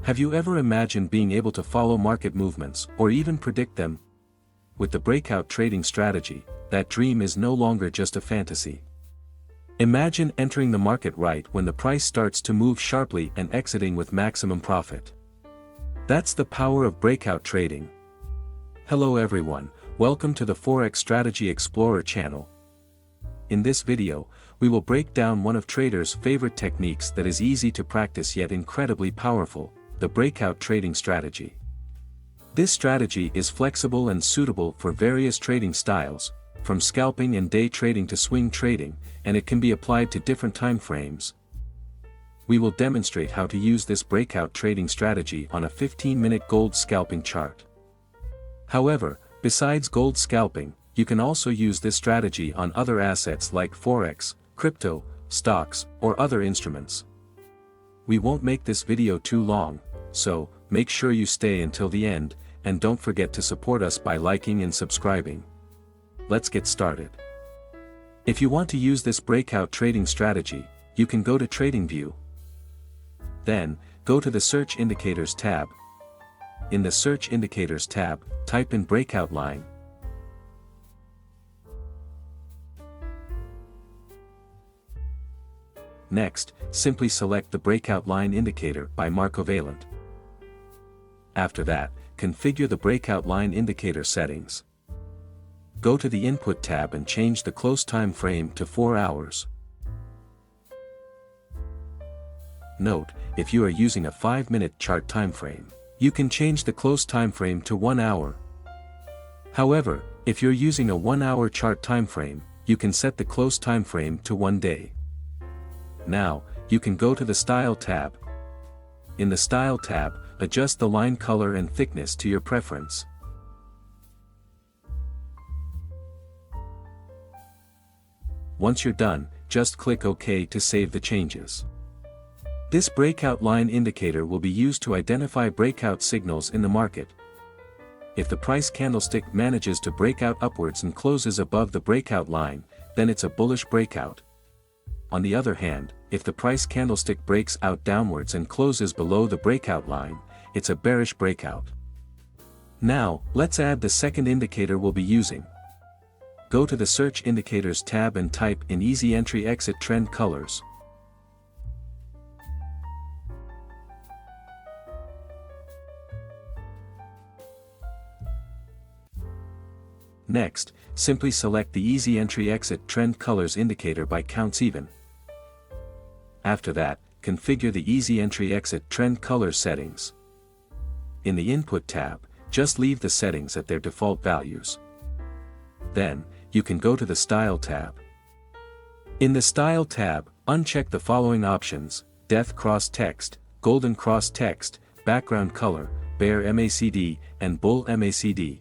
Have you ever imagined being able to follow market movements or even predict them? With the breakout trading strategy, that dream is no longer just a fantasy. Imagine entering the market right when the price starts to move sharply and exiting with maximum profit. That's the power of breakout trading. Hello everyone, welcome to the Forex Strategy Explorer channel. In this video, we will break down one of traders' favorite techniques that is easy to practice yet incredibly powerful, the breakout trading strategy. This strategy is flexible and suitable for various trading styles, from scalping and day trading to swing trading, and it can be applied to different time frames. We will demonstrate how to use this breakout trading strategy on a 15-minute gold scalping chart. However, besides gold scalping, you can also use this strategy on other assets like Forex, crypto, stocks, or other instruments. We won't make this video too long, so make sure you stay until the end, and don't forget to support us by liking and subscribing. Let's get started. If you want to use this breakout trading strategy, you can go to TradingView. Then, go to the Search Indicators tab. In the Search Indicators tab, type in Breakout Line. Next, simply select the Breakout Line indicator by Markovalent. After that, configure the Breakout Line indicator settings. Go to the Input tab and change the close time frame to 4 hours. Note, if you are using a 5-minute chart time frame, you can change the close time frame to 1 hour. However, if you're using a 1-hour chart time frame, you can set the close time frame to 1 day. Now, you can go to the Style tab. In the Style tab, adjust the line color and thickness to your preference. Once you're done, just click OK to save the changes. This breakout line indicator will be used to identify breakout signals in the market. If the price candlestick manages to break out upwards and closes above the breakout line, then it's a bullish breakout. On the other hand, if the price candlestick breaks out downwards and closes below the breakout line, it's a bearish breakout. Now, let's add the second indicator we'll be using. Go to the Search Indicators tab and type in Easy Entry Exit Trend Colors. Next, simply select the Easy Entry Exit Trend Colors indicator by Counts Even. After that, configure the Easy Entry Exit Trend Color settings. In the Input tab, just leave the settings at their default values. Then, you can go to the Style tab. In the Style tab, uncheck the following options: Death Cross Text, Golden Cross Text, Background Color, Bear MACD, and Bull MACD.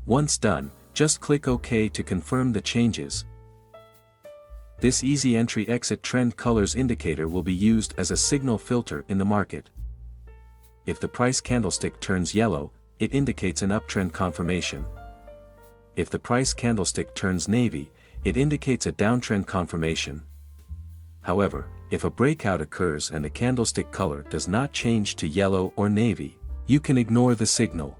Once done, just click OK to confirm the changes. This Easy Entry Exit Trend Colors indicator will be used as a signal filter in the market. If the price candlestick turns yellow, it indicates an uptrend confirmation. If the price candlestick turns navy, it indicates a downtrend confirmation. However, if a breakout occurs and the candlestick color does not change to yellow or navy, you can ignore the signal.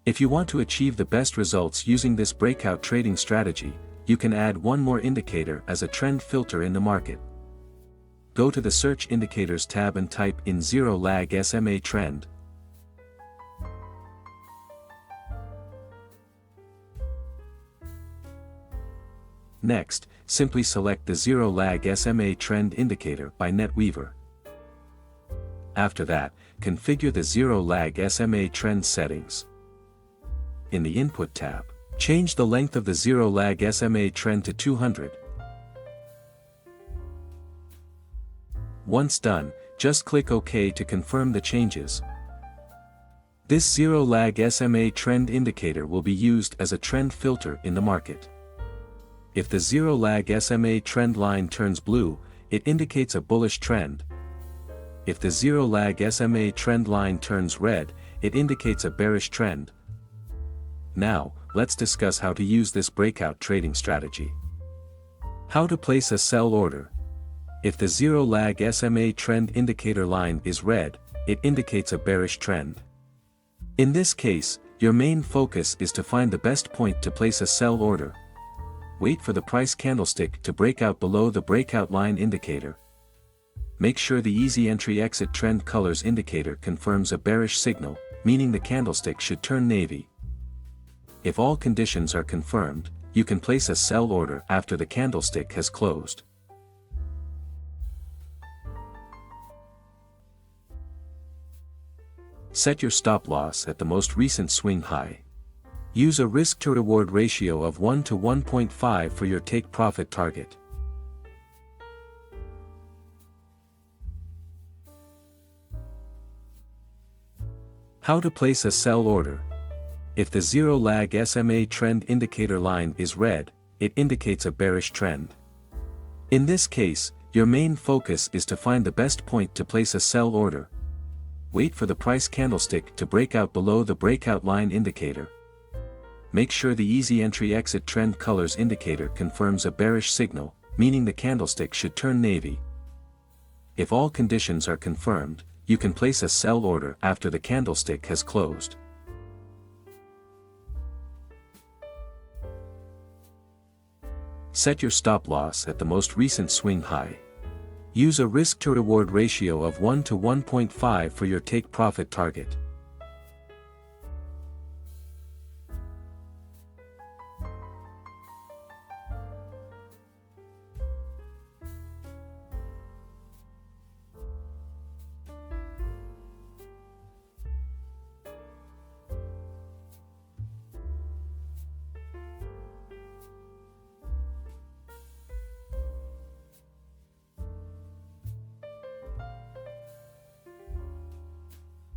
If you want to achieve the best results using this breakout trading strategy, you can add one more indicator as a trend filter in the market. Go to the Search Indicators tab and type in Zero Lag SMA Trend. Next, simply select the Zero Lag SMA Trend indicator by NetWeaver. After that, configure the Zero Lag SMA Trend settings. In the Input tab, change the length of the Zero Lag SMA Trend to 200. Once done, just click OK to confirm the changes. This Zero Lag SMA Trend indicator will be used as a trend filter in the market. If the Zero Lag SMA Trend line turns blue, it indicates a bullish trend. If the Zero Lag SMA Trend line turns red, it indicates a bearish trend. Now, let's discuss how to use this breakout trading strategy. How to place a sell order. If the Zero Lag SMA Trend indicator line is red, it indicates a bearish trend. In this case, your main focus is to find the best point to place a sell order. Wait for the price candlestick to break out below the breakout line indicator. Make sure the easy entry exit trend colors indicator confirms a bearish signal, meaning the candlestick should turn navy. If all conditions are confirmed, you can place a sell order after the candlestick has closed. Set your stop loss at the most recent swing high. Use a risk-to-reward ratio of 1 to 1.5 for your take-profit target. How to place a sell order. If the Zero Lag SMA Trend indicator line is red, it indicates a bearish trend. In this case, your main focus is to find the best point to place a sell order. Wait for the price candlestick to break out below the breakout line indicator. Make sure the easy entry exit trend colors indicator confirms a bearish signal, meaning the candlestick should turn navy. If all conditions are confirmed, you can place a sell order after the candlestick has closed. Set your stop loss at the most recent swing high. Use a risk-to-reward ratio of 1 to 1.5 for your take-profit target.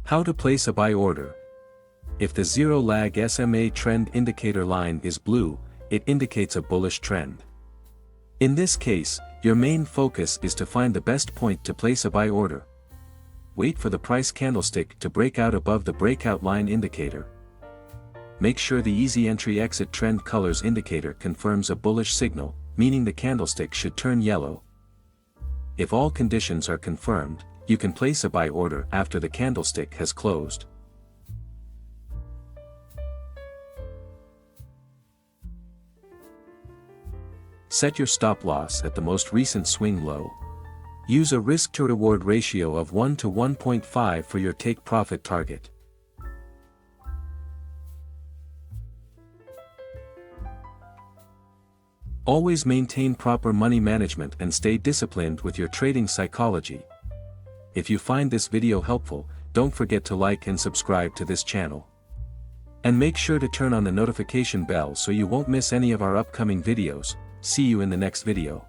How to place a buy order. If the Zero Lag SMA Trend indicator line is blue, it indicates a bullish trend. In this case, your main focus is to find the best point to place a buy order. Wait for the price candlestick to break out above the breakout line indicator. Make sure the easy entry exit trend colors indicator confirms a bullish signal, meaning the candlestick should turn yellow. If all conditions are confirmed, you can place a buy order after the candlestick has closed. Set your stop loss at the most recent swing low. Use a risk-to-reward ratio of 1 to 1.5 for your take-profit target. Always maintain proper money management and stay disciplined with your trading psychology. If you find this video helpful, don't forget to like and subscribe to this channel. And make sure to turn on the notification bell so you won't miss any of our upcoming videos. See you in the next video.